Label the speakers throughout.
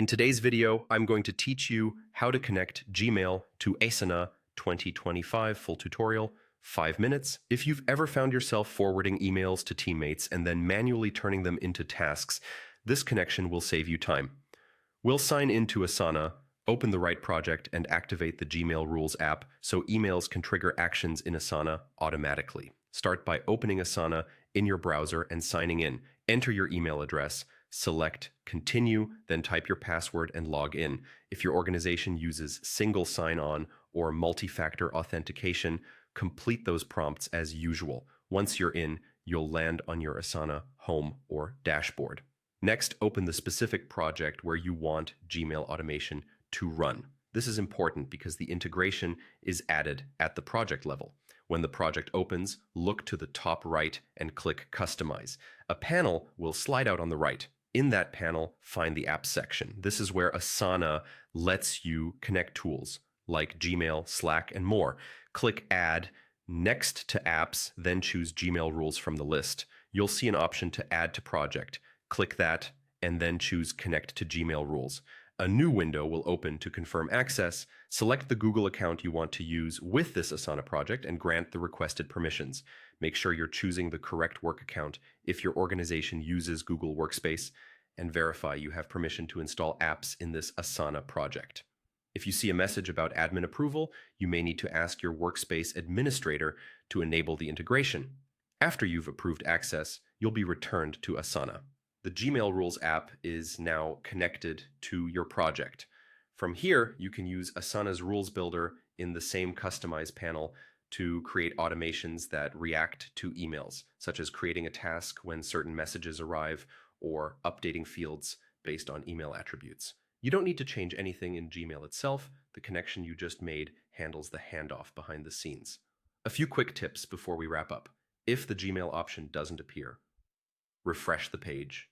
Speaker 1: In today's video, I'm going to teach you how to connect Gmail to Asana 2025 full tutorial, 5 minutes. If you've ever found yourself forwarding emails to teammates and then manually turning them into tasks, this connection will save you time. We'll sign into Asana, open the right project, and activate the Gmail Rules app so emails can trigger actions in Asana automatically. Start by opening Asana in your browser and signing in. Enter your email address, select Continue, then type your password and log in. If your organization uses single sign-on or multi-factor authentication, complete those prompts as usual. Once you're in, you'll land on your Asana home or dashboard. Next, open the specific project where you want Gmail automation to run. This is important because the integration is added at the project level. When the project opens, look to the top right and click Customize. A panel will slide out on the right. In that panel, find the Apps section. This is where Asana lets you connect tools like Gmail, Slack, and more. Click Add next to Apps, then choose Gmail Rules from the list. You'll see an option to Add to Project. Click that, and then choose Connect to Gmail Rules. A new window will open to confirm access. Select the Google account you want to use with this Asana project and grant the requested permissions. Make sure you're choosing the correct work account if your organization uses Google Workspace, and verify you have permission to install apps in this Asana project. If you see a message about admin approval, you may need to ask your workspace administrator to enable the integration. After you've approved access, you'll be returned to Asana. The Gmail Rules app is now connected to your project. From here, you can use Asana's Rules Builder in the same Customize panel to create automations that react to emails, such as creating a task when certain messages arrive or updating fields based on email attributes. You don't need to change anything in Gmail itself. The connection you just made handles the handoff behind the scenes. A few quick tips before we wrap up. If the Gmail option doesn't appear, refresh the page,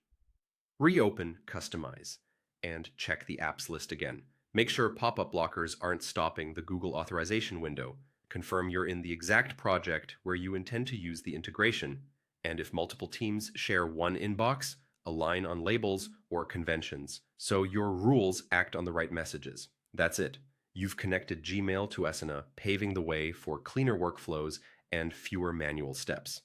Speaker 1: reopen Customize, and check the apps list again. Make sure pop-up blockers aren't stopping the Google authorization window. Confirm you're in the exact project where you intend to use the integration. And if multiple teams share one inbox, align on labels or conventions so your rules act on the right messages. That's it. You've connected Gmail to Asana, paving the way for cleaner workflows and fewer manual steps.